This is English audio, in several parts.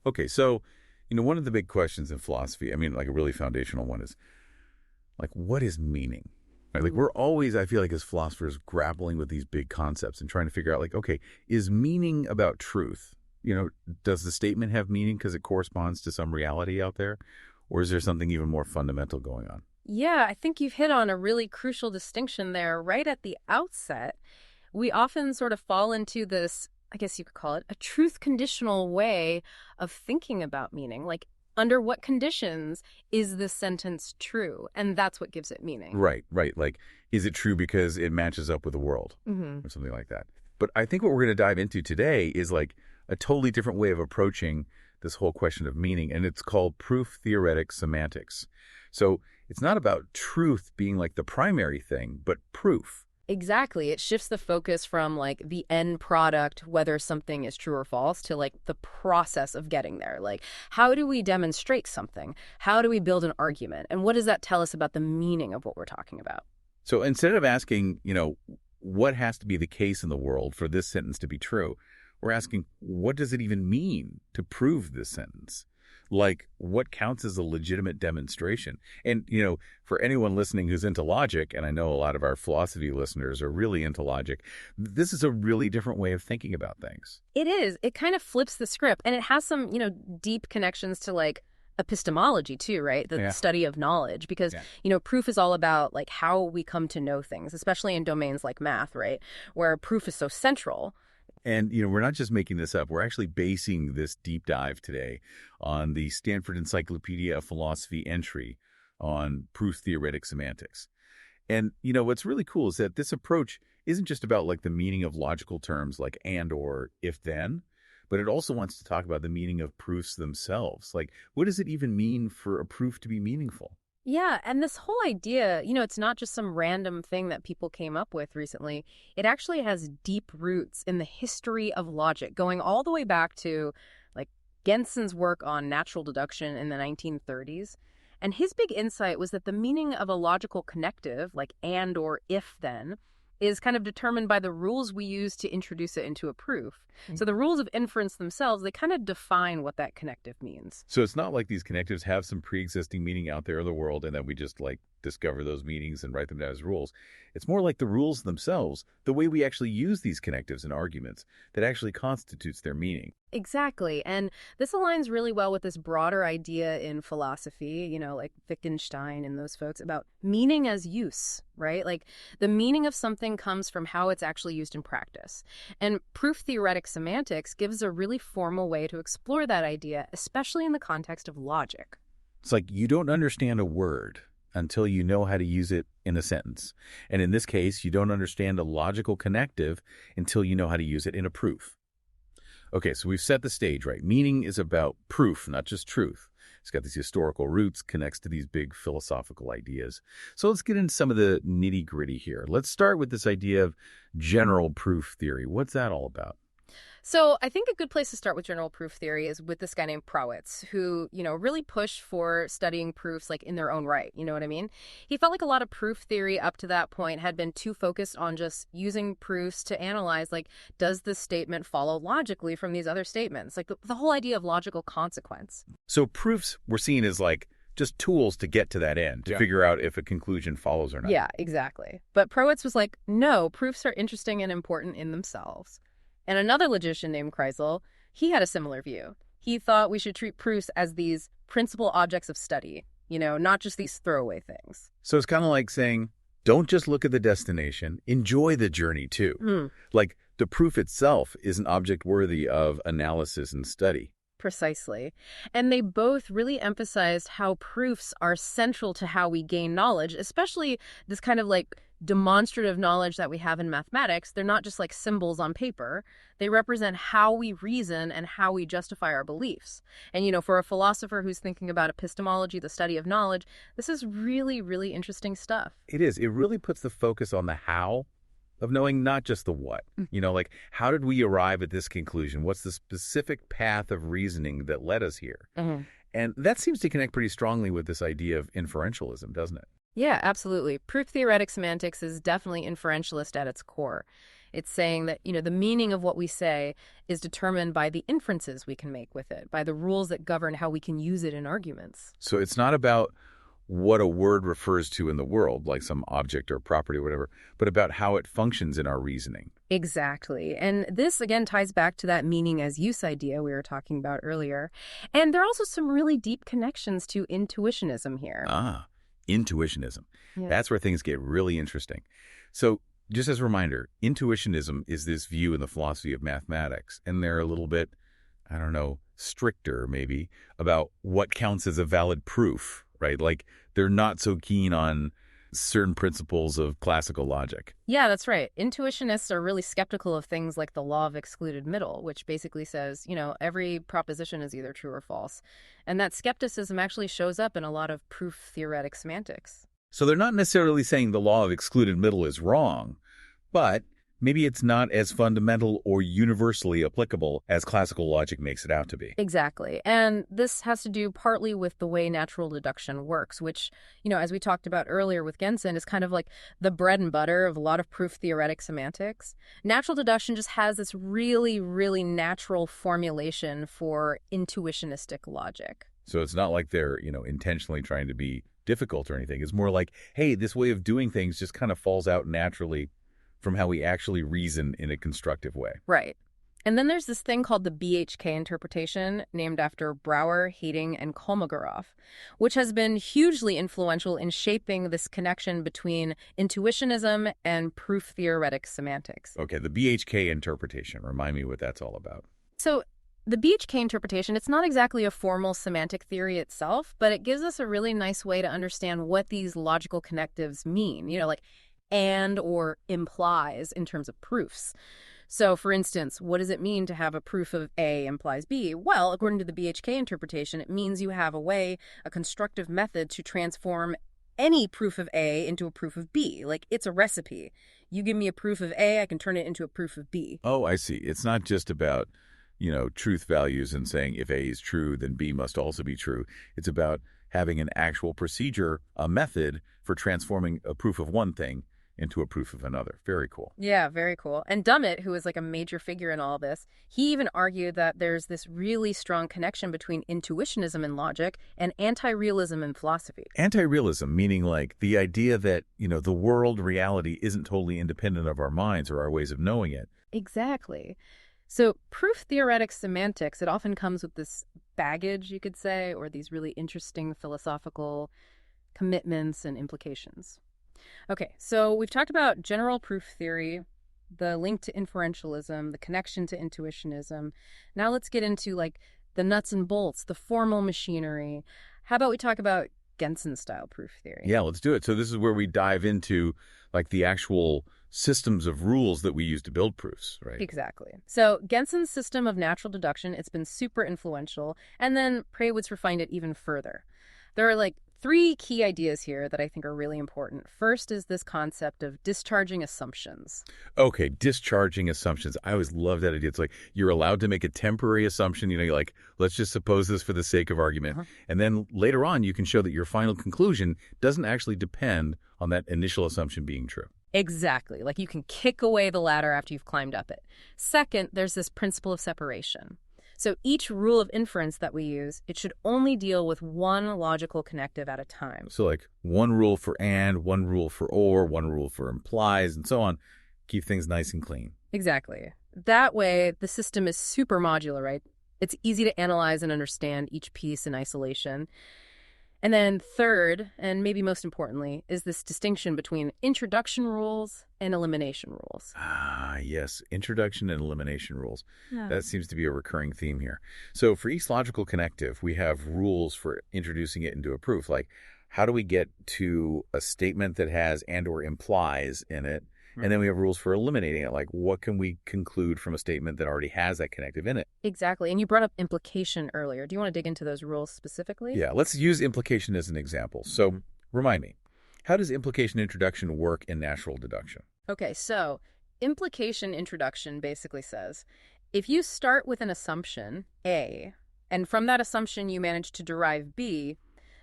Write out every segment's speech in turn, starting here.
Okay, so, one of the big questions in philosophy, I mean, like a really foundational one is, like, what is meaning? Right? Like, we're always, I feel like as philosophers, grappling with these big concepts and trying to figure out, like, okay, is meaning about truth? Does the statement have meaning because it corresponds to some reality out there? Or is there something even more fundamental going on? Yeah, I think you've hit on a really crucial distinction there right at the outset. We often sort of fall into this, I guess you could call it, a truth conditional way of thinking about meaning. Like, under what conditions is this sentence true? And that's what gives it meaning. Right, right. Like, is it true because it matches up with the world or something like that? But I think what we're going to dive into today is like a totally different way of approaching this whole question of meaning, and it's called Proof-Theoretic Semantics. So it's not about truth being like the primary thing, but proof. Exactly. It shifts the focus from like the end product, whether something is true or false, to like the process of getting there. Like, how do we demonstrate something? How do we build an argument? And what does that tell us about the meaning of what we're talking about? So instead of asking, what has to be the case in the world for this sentence to be true, we're asking, what does it even mean to prove this sentence? Like, what counts as a legitimate demonstration? And, for anyone listening who's into logic, and I know a lot of our philosophy listeners are really into logic, this is a really different way of thinking about things. It is. It kind of flips the script, and it has some, deep connections to like epistemology too, right? The study of knowledge, because, proof is all about like how we come to know things, especially in domains like math, right? Where proof is so central. And, we're not just making this up. We're actually basing this deep dive today on the Stanford Encyclopedia of Philosophy entry on Proof-Theoretic Semantics. And, what's really cool is that this approach isn't just about like the meaning of logical terms like and, or, if, then, but it also wants to talk about the meaning of proofs themselves. Like, what does it even mean for a proof to be meaningful? Yeah, and this whole idea, it's not just some random thing that people came up with recently. It actually has deep roots in the history of logic, going all the way back to like Genson's work on natural deduction in the 1930s. And his big insight was that the meaning of a logical connective, like and or if then, is kind of determined by the rules we use to introduce it into a proof. So the rules of inference themselves, they kind of define what that connective means. So it's not like these connectives have some pre-existing meaning out there in the world and then we just like discover those meanings and write them down as rules. It's more like the rules themselves, the way we actually use these connectives in arguments, that actually constitutes their meaning. Exactly. And this aligns really well with this broader idea in philosophy, like Wittgenstein and those folks, about meaning as use, right? Like the meaning of something comes from how it's actually used in practice. And proof-theoretic semantics gives a really formal way to explore that idea, especially in the context of logic. It's like you don't understand a word until you know how to use it in a sentence. And in this case, you don't understand a logical connective until you know how to use it in a proof. Okay, so we've set the stage, right? Meaning is about proof, not just truth. It's got these historical roots, connects to these big philosophical ideas. So let's get into some of the nitty-gritty here. Let's start with this idea of general proof theory. What's that all about? So I think a good place to start with general proof theory is with this guy named Prowitz, who, really pushed for studying proofs like in their own right. You know what I mean? He felt like a lot of proof theory up to that point had been too focused on just using proofs to analyze, like, does this statement follow logically from these other statements? Like the whole idea of logical consequence. So proofs were seen as like just tools to get to that end, to figure out if a conclusion follows or not. Yeah, exactly. But Prowitz was like, no, proofs are interesting and important in themselves. And another logician named Kreisel, he had a similar view. He thought we should treat proofs as these principal objects of study, not just these throwaway things. So it's kind of like saying, don't just look at the destination, enjoy the journey too. Like the proof itself is an object worthy of analysis and study. Precisely. And they both really emphasized how proofs are central to how we gain knowledge, especially this kind of like demonstrative knowledge that we have in mathematics. They're not just like symbols on paper. They represent how we reason and how we justify our beliefs. And, for a philosopher who's thinking about epistemology, the study of knowledge, this is really, really interesting stuff. It is. It really puts the focus on the how of knowing, not just the what. Like, how did we arrive at this conclusion? What's the specific path of reasoning that led us here? And that seems to connect pretty strongly with this idea of inferentialism, doesn't it? Yeah, absolutely. Proof-theoretic semantics is definitely inferentialist at its core. It's saying that, the meaning of what we say is determined by the inferences we can make with it, by the rules that govern how we can use it in arguments. So it's not about what a word refers to in the world, like some object or property or whatever, but about how it functions in our reasoning. Exactly. And this, again, ties back to that meaning as use idea we were talking about earlier. And there are also some really deep connections to intuitionism here. Ah, intuitionism. Yeah. That's where things get really interesting. So just as a reminder, intuitionism is this view in the philosophy of mathematics, and they're a little bit, I don't know, stricter maybe about what counts as a valid proof, right? Like they're not so keen on certain principles of classical logic. Yeah, that's right. Intuitionists are really skeptical of things like the law of excluded middle, which basically says, every proposition is either true or false. And that skepticism actually shows up in a lot of proof-theoretic semantics. So they're not necessarily saying the law of excluded middle is wrong, but maybe it's not as fundamental or universally applicable as classical logic makes it out to be. Exactly. And this has to do partly with the way natural deduction works, which, as we talked about earlier with Gensen, is kind of like the bread and butter of a lot of proof-theoretic semantics. Natural deduction just has this really, really natural formulation for intuitionistic logic. So it's not like they're, intentionally trying to be difficult or anything. It's more like, hey, this way of doing things just kind of falls out naturally from how we actually reason in a constructive way. Right. And then there's this thing called the BHK interpretation, named after Brouwer, Haiting, and Kolmogorov, which has been hugely influential in shaping this connection between intuitionism and proof-theoretic semantics. Okay, the BHK interpretation. Remind me what that's all about. So the BHK interpretation, it's not exactly a formal semantic theory itself, but it gives us a really nice way to understand what these logical connectives mean, like and or implies in terms of proofs. So, for instance, what does it mean to have a proof of A implies B? Well, according to the BHK interpretation, it means you have a constructive method to transform any proof of A into a proof of B. Like, it's a recipe. You give me a proof of A, I can turn it into a proof of B. Oh, I see. It's not just about, truth values and saying if A is true, then B must also be true. It's about having an actual procedure, a method for transforming a proof of one thing into a proof of another. Very cool. Yeah, very cool. And Dummett, who is like a major figure in all this, he even argued that there's this really strong connection between intuitionism in logic and anti-realism in philosophy. Anti-realism, meaning like the idea that, the world reality isn't totally independent of our minds or our ways of knowing it. Exactly. So proof-theoretic semantics, it often comes with this baggage, you could say, or these really interesting philosophical commitments and implications. Okay, so we've talked about general proof theory, the link to inferentialism, the connection to intuitionism. Now let's get into the nuts and bolts, the formal machinery. How about we talk about Gensen-style proof theory? Yeah, let's do it. So this is where we dive into the actual systems of rules that we use to build proofs, right? Exactly. So Gensen's system of natural deduction, it's been super influential, and then Prewood's refined it even further. There are three key ideas here that I think are really important. First is this concept of discharging assumptions. Okay, discharging assumptions. I always love that idea. It's like you're allowed to make a temporary assumption, let's just suppose this for the sake of argument. And then later on, you can show that your final conclusion doesn't actually depend on that initial assumption being true. Exactly. You can kick away the ladder after you've climbed up it. Second, there's this principle of separation. So each rule of inference that we use, it should only deal with one logical connective at a time. So one rule for and, one rule for or, one rule for implies, and so on. Keep things nice and clean. Exactly. That way, the system is super modular, right? It's easy to analyze and understand each piece in isolation. And then third, and maybe most importantly, is this distinction between introduction rules and elimination rules. Ah, yes. Introduction and elimination rules. Yeah. That seems to be a recurring theme here. So for each logical connective, we have rules for introducing it into a proof. Like, how do we get to a statement that has and or implies in it? And then we have rules for eliminating it. Like, what can we conclude from a statement that already has that connective in it? Exactly. And you brought up implication earlier. Do you want to dig into those rules specifically? Yeah, let's use implication as an example. So remind me, how does implication introduction work in natural deduction? Okay, so implication introduction basically says, if you start with an assumption, A, and from that assumption you manage to derive B,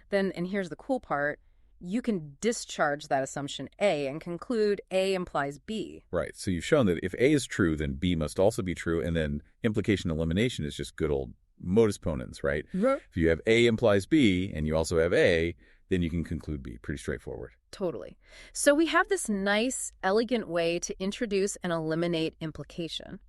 then, and here's the cool part, you can discharge that assumption A and conclude A implies B. Right. So you've shown that if A is true, then B must also be true. And then implication elimination is just good old modus ponens, right? Right. If you have A implies B and you also have A, then you can conclude B. Pretty straightforward. Totally. So we have this nice, elegant way to introduce and eliminate implication.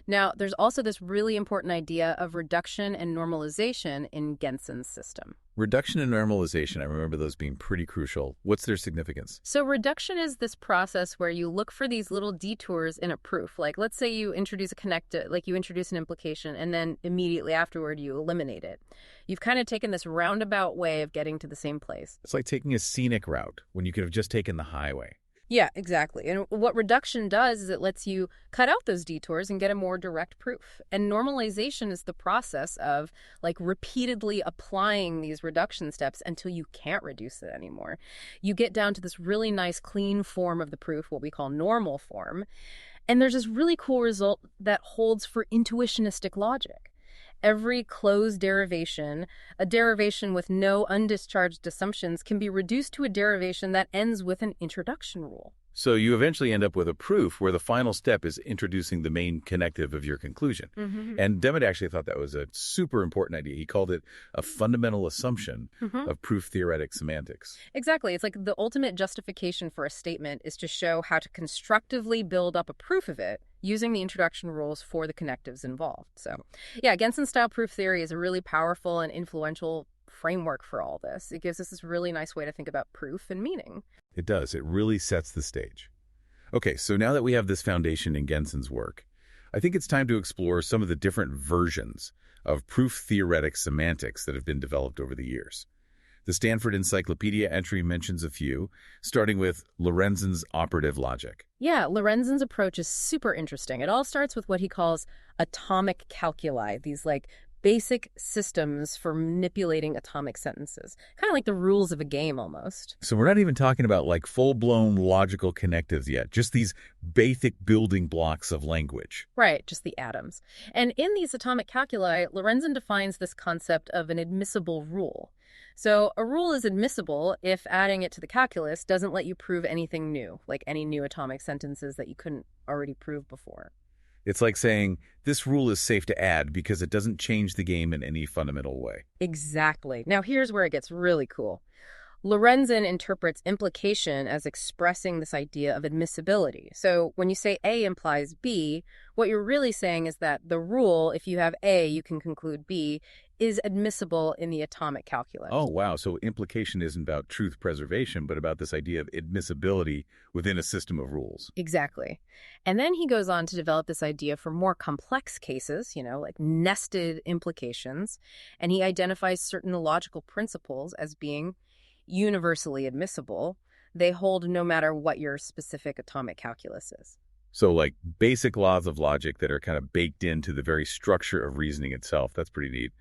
Now, there's also this really important idea of reduction and normalization in Gensen's system. Reduction and normalization, I remember those being pretty crucial. What's their significance? So reduction is this process where you look for these little detours in a proof. Like, let's say you introduce you introduce an implication, and then immediately afterward you eliminate it. You've kind of taken this roundabout way of getting to the same place. It's like taking a scenic route when you could have just taken the highway. Yeah, exactly. And what reduction does is it lets you cut out those detours and get a more direct proof. And normalization is the process of repeatedly applying these reduction steps until you can't reduce it anymore. You get down to this really nice clean form of the proof, what we call normal form. And there's this really cool result that holds for intuitionistic logic. Every closed derivation, a derivation with no undischarged assumptions, can be reduced to a derivation that ends with an introduction rule. So you eventually end up with a proof where the final step is introducing the main connective of your conclusion. Mm-hmm. And Demmett actually thought that was a super important idea. He called it a fundamental assumption of proof-theoretic semantics. Exactly. It's like the ultimate justification for a statement is to show how to constructively build up a proof of it using the introduction rules for the connectives involved. So, yeah, Gensen-style proof theory is a really powerful and influential framework for all this. It gives us this really nice way to think about proof and meaning. It does. It really sets the stage. Okay, so now that we have this foundation in Gensen's work, I think it's time to explore some of the different versions of proof-theoretic semantics that have been developed over the years. The Stanford Encyclopedia entry mentions a few, starting with Lorenzen's operative logic. Yeah, Lorenzen's approach is super interesting. It all starts with what he calls atomic calculi, these basic systems for manipulating atomic sentences. Kind of like the rules of a game almost. So we're not even talking about full-blown logical connectives yet, just these basic building blocks of language. Right, just the atoms. And in these atomic calculi, Lorenzen defines this concept of an admissible rule. So a rule is admissible if adding it to the calculus doesn't let you prove anything new, like any new atomic sentences that you couldn't already prove before. It's like saying, this rule is safe to add because it doesn't change the game in any fundamental way. Exactly. Now here's where it gets really cool. Lorenzen interprets implication as expressing this idea of admissibility. So when you say A implies B, what you're really saying is that the rule, if you have A, you can conclude B, is admissible in the atomic calculus. Oh, wow. So implication isn't about truth preservation, but about this idea of admissibility within a system of rules. Exactly. And then he goes on to develop this idea for more complex cases, like nested implications. And he identifies certain logical principles as being universally admissible. They hold no matter what your specific atomic calculus is. So basic laws of logic that are kind of baked into the very structure of reasoning itself. That's pretty neat.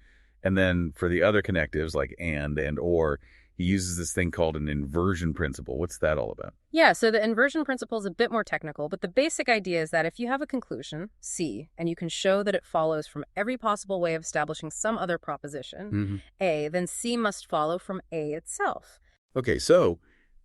And then for the other connectives like and or, he uses this thing called an inversion principle. What's that all about? Yeah, so the inversion principle is a bit more technical, but the basic idea is that if you have a conclusion, C, and you can show that it follows from every possible way of establishing some other proposition, A, then C must follow from A itself. Okay, so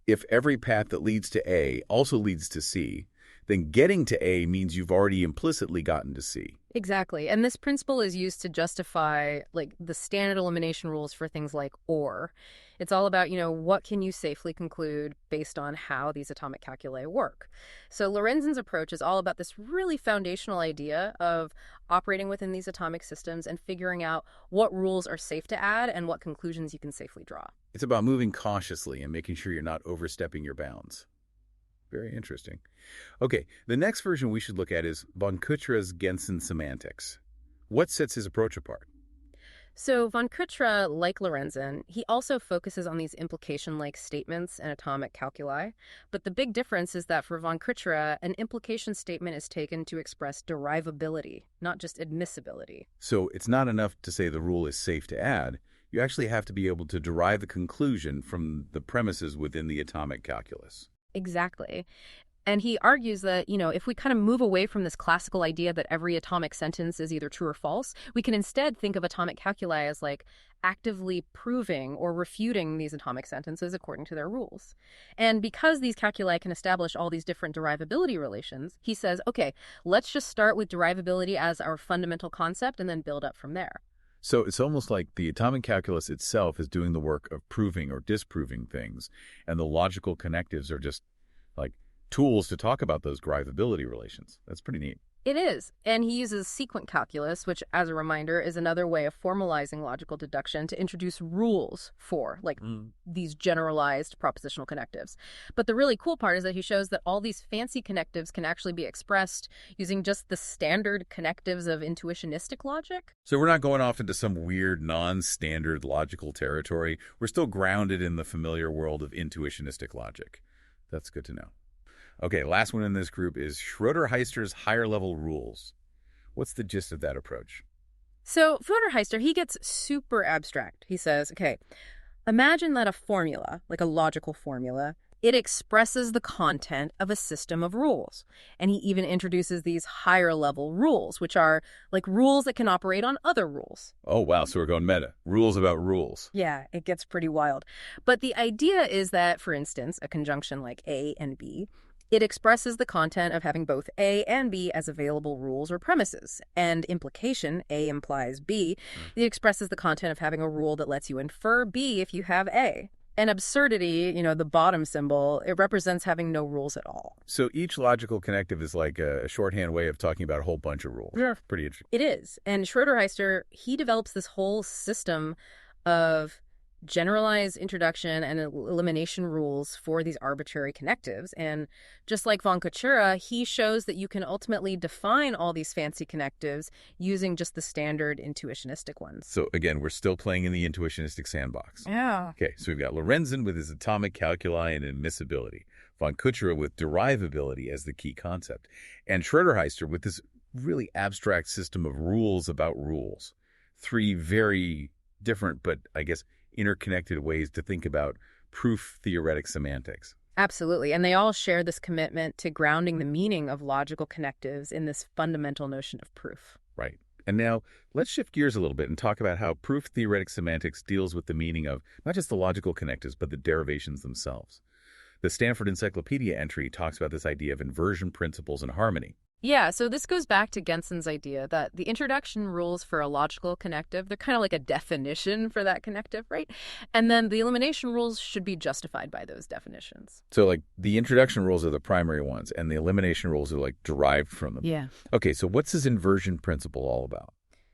if every path that leads to A also leads to C, then getting to A means you've already implicitly gotten to C. Exactly. And this principle is used to justify the standard elimination rules for things like or. It's all about, what can you safely conclude based on how these atomic calculi work. So Lorenzen's approach is all about this really foundational idea of operating within these atomic systems and figuring out what rules are safe to add and what conclusions you can safely draw. It's about moving cautiously and making sure you're not overstepping your bounds. Very interesting. Okay, the next version we should look at is von Kutra's Gensen semantics. What sets his approach apart? So von Kutra, like Lorenzen, he also focuses on these implication-like statements and atomic calculi. But the big difference is that for von Kutra, an implication statement is taken to express derivability, not just admissibility. So it's not enough to say the rule is safe to add. You actually have to be able to derive the conclusion from the premises within the atomic calculus. Exactly. And he argues that, if we kind of move away from this classical idea that every atomic sentence is either true or false, we can instead think of atomic calculi as like actively proving or refuting these atomic sentences according to their rules. And because these calculi can establish all these different derivability relations, he says, okay, let's just start with derivability as our fundamental concept and then build up from there. So it's almost like the atomic calculus itself is doing the work of proving or disproving things, and the logical connectives are just like tools to talk about those derivability relations. That's pretty neat. It is. And he uses sequent calculus, which, as a reminder, is another way of formalizing logical deduction to introduce rules for, these generalized propositional connectives. But the really cool part is that he shows that all these fancy connectives can actually be expressed using just the standard connectives of intuitionistic logic. So we're not going off into some weird, non-standard logical territory. We're still grounded in the familiar world of intuitionistic logic. That's good to know. Okay, last one in this group is Schroeder-Heister's higher-level rules. What's the gist of that approach? So Schroeder-Heister, he gets super abstract. He says, okay, imagine that a formula, like a logical formula, it expresses the content of a system of rules. And he even introduces these higher-level rules, which are like rules that can operate on other rules. Oh, wow, so we're going meta. Rules about rules. Yeah, it gets pretty wild. But the idea is that, for instance, a conjunction like A and B, it expresses the content of having both A and B as available rules or premises. And implication, A implies B, it expresses the content of having a rule that lets you infer B if you have A. And absurdity, the bottom symbol, it represents having no rules at all. So each logical connective is like a shorthand way of talking about a whole bunch of rules. Yeah. Pretty interesting. It is. And Schroeder-Heister, he develops this whole system of generalized introduction and elimination rules for these arbitrary connectives. And just like von Kuchera, he shows that you can ultimately define all these fancy connectives using just the standard intuitionistic ones. So again, we're still playing in the intuitionistic sandbox. Yeah. Okay, so we've got Lorenzen with his atomic calculi and admissibility, von Kuchera with derivability as the key concept, and Schroeder-Heister with this really abstract system of rules about rules. Three very different, but I guess interconnected ways to think about proof-theoretic semantics. Absolutely. And they all share this commitment to grounding the meaning of logical connectives in this fundamental notion of proof. Right. And now let's shift gears a little bit and talk about how proof-theoretic semantics deals with the meaning of not just the logical connectives, but the derivations themselves. The Stanford Encyclopedia entry talks about this idea of inversion principles and harmony. Yeah, so this goes back to Genson's idea that the introduction rules for a logical connective, they're kind of like a definition for that connective, right? And then the elimination rules should be justified by those definitions. So like the introduction rules are the primary ones and the elimination rules are like derived from them. Yeah. Okay, so what's this inversion principle all about?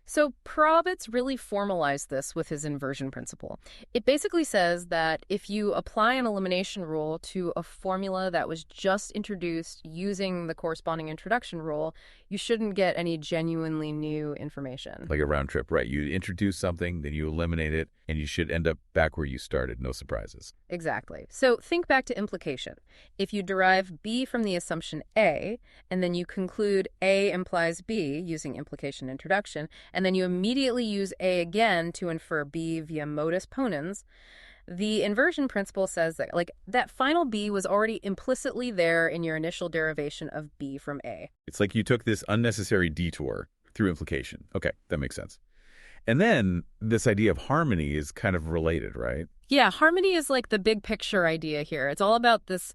So Pravitz really formalized this with his inversion principle. It basically says that if you apply an elimination rule to a formula that was just introduced using the corresponding introduction rule, you shouldn't get any genuinely new information. Like a round trip, right? You introduce something, then you eliminate it, and you should end up back where you started. No surprises. Exactly. So think back to implication. If you derive B from the assumption A, and then you conclude A implies B using implication introduction, and then you immediately use A again to infer B via modus ponens, the inversion principle says that that final B was already implicitly there in your initial derivation of B from A. It's like you took this unnecessary detour through implication. Okay, that makes sense. And then this idea of harmony is kind of related, right? Yeah, harmony is like the big picture idea here. It's all about this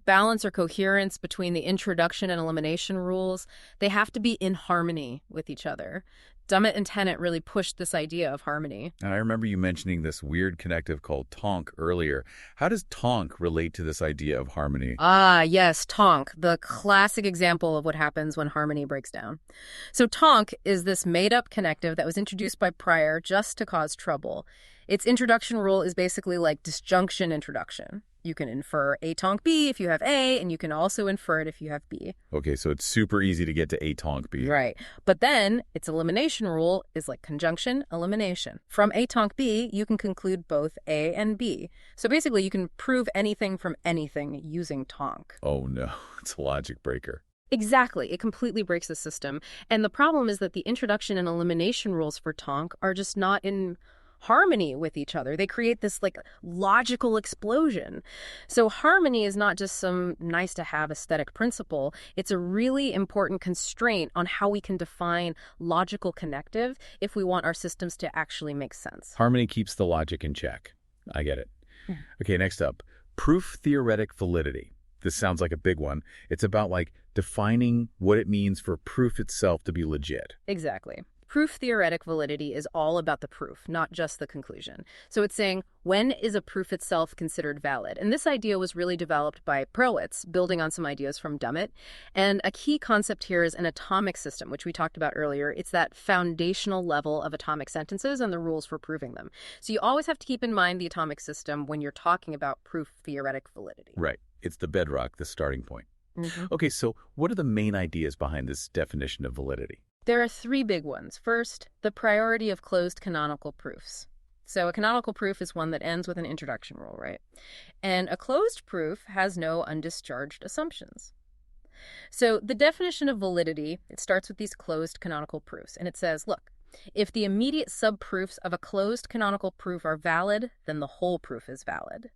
balance or coherence between the introduction and elimination rules. They have to be in harmony with each other. Dummett and Tennant really pushed this idea of harmony. I remember you mentioning this weird connective called tonk earlier. How does tonk relate to this idea of harmony? Ah, yes, tonk, the classic example of what happens when harmony breaks down. So tonk is this made-up connective that was introduced by Prior just to cause trouble. Its introduction rule is basically like disjunction introduction. You can infer A tonk B if you have A, and you can also infer it if you have B. Okay, so it's super easy to get to A tonk B. Right. But then its elimination rule is like conjunction elimination. From A tonk B, you can conclude both A and B. So basically, you can prove anything from anything using tonk. Oh no, it's a logic breaker. Exactly. It completely breaks the system. And the problem is that the introduction and elimination rules for tonk are just not in harmony with each other. They create this like logical explosion. So harmony is not just some nice to have aesthetic principle. It's a really important constraint on how we can define logical connective if we want our systems to actually make sense. Harmony keeps the logic in check. I get it. Yeah. Okay, next up, proof-theoretic validity. This sounds like a big one. It's about like defining what it means for proof itself to be legit. Exactly. Proof-theoretic validity is all about the proof, not just the conclusion. So it's saying, when is a proof itself considered valid? And this idea was really developed by Prowitz, building on some ideas from Dummett. And a key concept here is an atomic system, which we talked about earlier. It's that foundational level of atomic sentences and the rules for proving them. So you always have to keep in mind the atomic system when you're talking about proof-theoretic validity. Right. It's the bedrock, the starting point. Mm-hmm. Okay, so what are the main ideas behind this definition of validity? There are three big ones. First, the priority of closed canonical proofs. So a canonical proof is one that ends with an introduction rule, right? And a closed proof has no undischarged assumptions. So the definition of validity, it starts with these closed canonical proofs. And it says, look, if the immediate subproofs of a closed canonical proof are valid, then the whole proof is valid.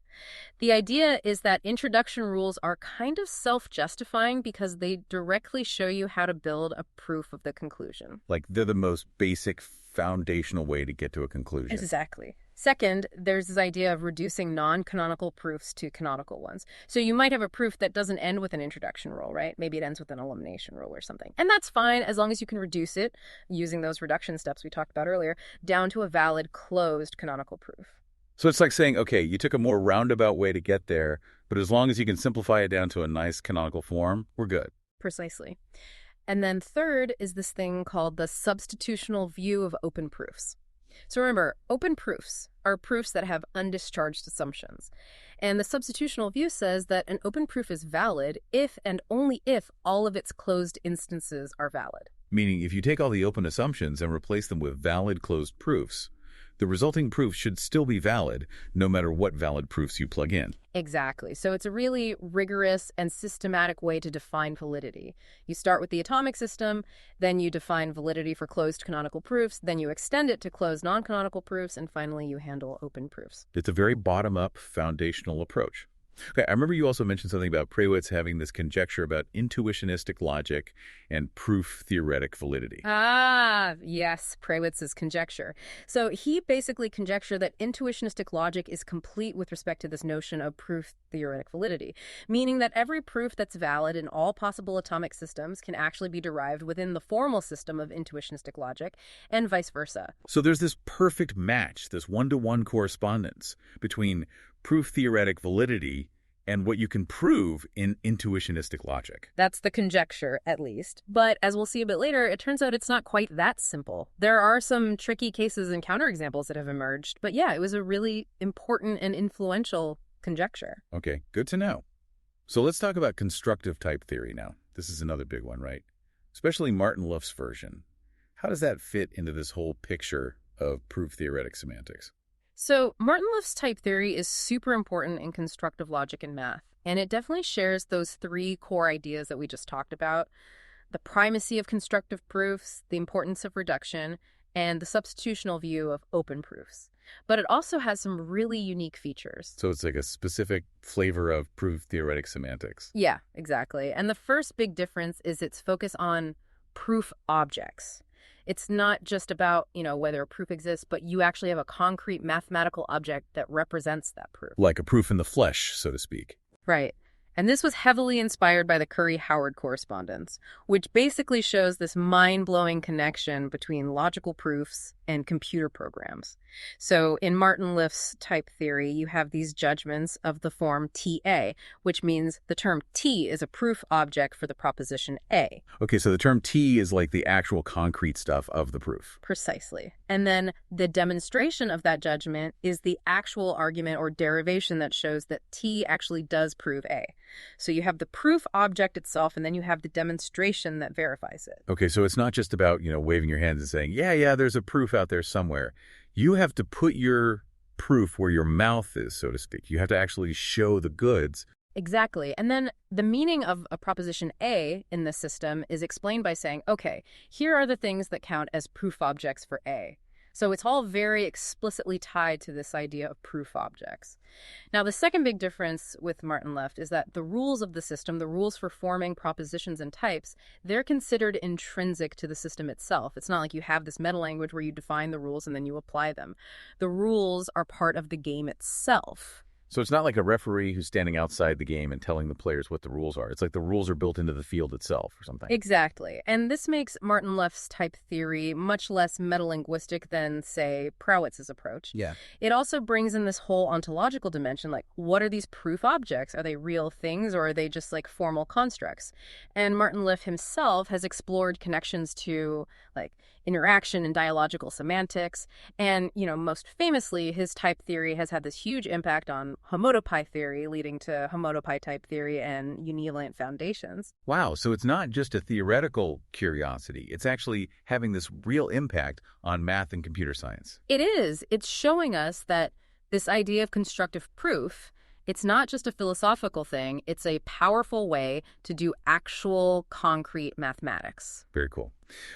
The idea is that introduction rules are kind of self-justifying because they directly show you how to build a proof of the conclusion. Like they're the most basic foundational way to get to a conclusion. Exactly. Second, there's this idea of reducing non-canonical proofs to canonical ones. So you might have a proof that doesn't end with an introduction rule, right? Maybe it ends with an elimination rule or something. And that's fine as long as you can reduce it, using those reduction steps we talked about earlier, down to a valid closed canonical proof. So it's like saying, okay, you took a more roundabout way to get there, but as long as you can simplify it down to a nice canonical form, we're good. Precisely. And then third is this thing called the substitutional view of open proofs. So remember, open proofs are proofs that have undischarged assumptions. And the substitutional view says that an open proof is valid if and only if all of its closed instances are valid. Meaning if you take all the open assumptions and replace them with valid closed proofs, the resulting proof should still be valid no matter what valid proofs you plug in. Exactly. So it's a really rigorous and systematic way to define validity. You start with the atomic system, then you define validity for closed canonical proofs, then you extend it to closed non-canonical proofs, and finally you handle open proofs. It's a very bottom-up foundational approach. Okay, I remember you also mentioned something about Prowitz having this conjecture about intuitionistic logic and proof-theoretic validity. Ah, yes, Prewitz's conjecture. So he basically conjectured that intuitionistic logic is complete with respect to this notion of proof-theoretic validity, meaning that every proof that's valid in all possible atomic systems can actually be derived within the formal system of intuitionistic logic, and vice versa. So there's this perfect match, this one-to-one correspondence between proof-theoretic validity and what you can prove in intuitionistic logic. That's the conjecture, at least. But as we'll see a bit later, it turns out it's not quite that simple. There are some tricky cases and counterexamples that have emerged. But yeah, it was a really important and influential conjecture. Okay, good to know. So let's talk about constructive type theory now. This is another big one, right? Especially Martin Luff's version. How does that fit into this whole picture of proof-theoretic semantics? So Martin Luff's type theory is super important in constructive logic and math, and it definitely shares those three core ideas that we just talked about: the primacy of constructive proofs, the importance of reduction, and the substitutional view of open proofs. But it also has some really unique features. So it's like a specific flavor of proof-theoretic semantics. Yeah, exactly. And the first big difference is its focus on proof objects. It's not just about, whether a proof exists, but you actually have a concrete mathematical object that represents that proof. Like a proof in the flesh, so to speak. Right. And this was heavily inspired by the Curry-Howard correspondence, which basically shows this mind-blowing connection between logical proofs and computer programs. So in Martin Luff's type theory, you have these judgments of the form TA, which means the term T is a proof object for the proposition A. Okay, so the term T is like the actual concrete stuff of the proof. Precisely. And then the demonstration of that judgment is the actual argument or derivation that shows that T actually does prove A. So you have the proof object itself, and then you have the demonstration that verifies it. Okay, so it's not just about, waving your hands and saying, yeah, there's a proof out there somewhere. You have to put your proof where your mouth is, so to speak. You have to actually show the goods. Exactly. And then the meaning of a proposition A in this system is explained by saying, okay, here are the things that count as proof objects for A. So it's all very explicitly tied to this idea of proof objects. Now, the second big difference with Martin Left is that the rules of the system, the rules for forming propositions and types, they're considered intrinsic to the system itself. It's not like you have this meta language where you define the rules and then you apply them. The rules are part of the game itself. So it's not like a referee who's standing outside the game and telling the players what the rules are. It's like the rules are built into the field itself or something. Exactly. And this makes Martin Left's type theory much less metalinguistic than, say, Prowitz's approach. Yeah. It also brings in this whole ontological dimension, like, what are these proof objects? Are they real things or are they just like formal constructs? And Martin Leff himself has explored connections to, like, interaction and dialogical semantics. And, most famously, his type theory has had this huge impact on homotopy theory, leading to homotopy type theory and univalent foundations. Wow, so it's not just a theoretical curiosity. It's actually having this real impact on math and computer science. It is. It's showing us that this idea of constructive proof, it's not just a philosophical thing. It's a powerful way to do actual concrete mathematics. Very cool.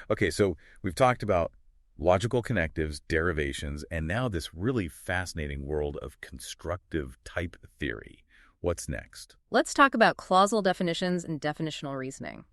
Okay, so we've talked about logical connectives, derivations, and now this really fascinating world of constructive type theory. What's next? Let's talk about clausal definitions and definitional reasoning.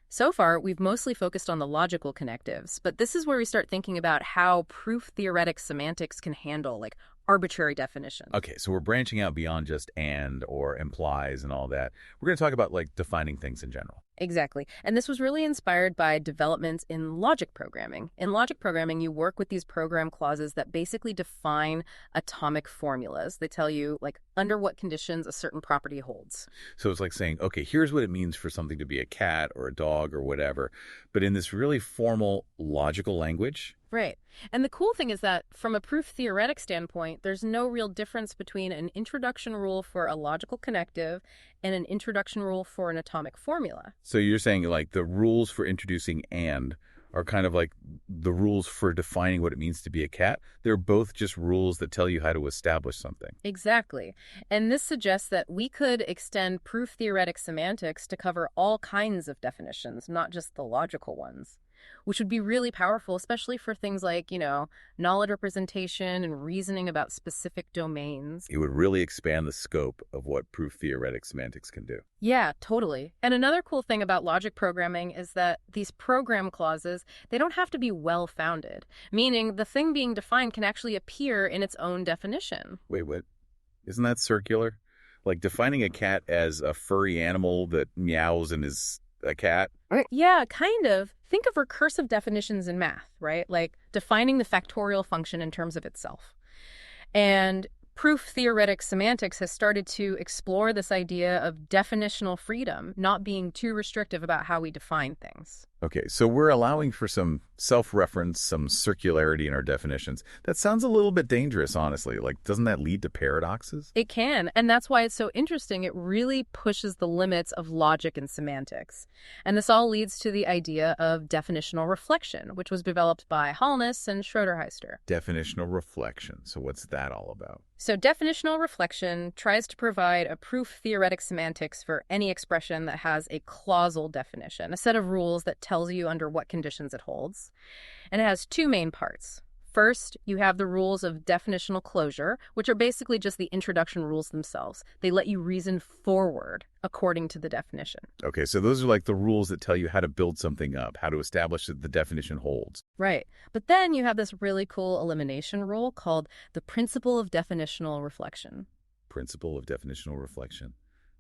So far, we've mostly focused on the logical connectives, but this is where we start thinking about how proof-theoretic semantics can handle, like, arbitrary definitions. Okay, so we're branching out beyond just and or implies and all that. We're going to talk about, like, defining things in general. Exactly. And this was really inspired by developments in logic programming. In logic programming, you work with these program clauses that basically define atomic formulas. They tell you, like, under what conditions a certain property holds. So it's like saying, okay, here's what it means for something to be a cat or a dog or whatever, but in this really formal, logical language. Right. And the cool thing is that from a proof-theoretic standpoint, there's no real difference between an introduction rule for a logical connective and an introduction rule for an atomic formula. So you're saying, like, the rules for introducing and are kind of like the rules for defining what it means to be a cat. They're both just rules that tell you how to establish something. Exactly. And this suggests that we could extend proof-theoretic semantics to cover all kinds of definitions, not just the logical ones, which would be really powerful, especially for things like, knowledge representation and reasoning about specific domains. It would really expand the scope of what proof-theoretic semantics can do. Yeah, totally. And another cool thing about logic programming is that these program clauses, they don't have to be well-founded, meaning the thing being defined can actually appear in its own definition. Wait, what? Isn't that circular? Like defining a cat as a furry animal that meows and is a cat? Yeah, kind of. Think of recursive definitions in math, right? Like defining the factorial function in terms of itself. And proof-theoretic semantics has started to explore this idea of definitional freedom, not being too restrictive about how we define things. Okay, so we're allowing for some self-reference, some circularity in our definitions. That sounds a little bit dangerous, honestly. Like, doesn't that lead to paradoxes? It can, and that's why it's so interesting. It really pushes the limits of logic and semantics. And this all leads to the idea of definitional reflection, which was developed by Holness and Schroederheister. Definitional reflection. So what's that all about? So definitional reflection tries to provide a proof-theoretic semantics for any expression that has a clausal definition, a set of rules that tells you under what conditions it holds. And it has two main parts. First, you have the rules of definitional closure, which are basically just the introduction rules themselves. They let you reason forward according to the definition. Okay, so those are like the rules that tell you how to build something up, how to establish that the definition holds. Right. But then you have this really cool elimination rule called the principle of definitional reflection. Principle of definitional reflection.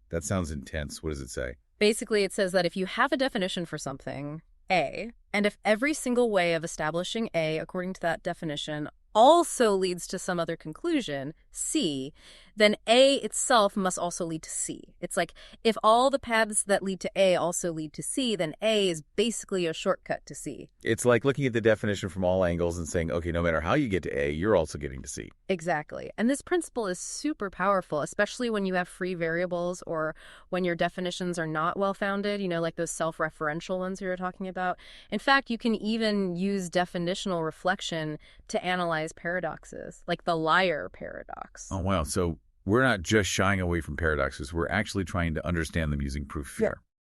That sounds intense. What does it say? Basically, it says that if you have a definition for something, A, and if every single way of establishing A according to that definition also leads to some other conclusion, C, then A itself must also lead to C. It's like if all the paths that lead to A also lead to C, then A is basically a shortcut to C. It's like looking at the definition from all angles and saying, okay, no matter how you get to A, you're also getting to C. Exactly. And this principle is super powerful, especially when you have free variables or when your definitions are not well-founded, like those self-referential ones you were talking about. In fact, you can even use definitional reflection to analyze paradoxes, like the liar paradox. Oh, wow. So we're not just shying away from paradoxes. We're actually trying to understand them using proof. Yeah.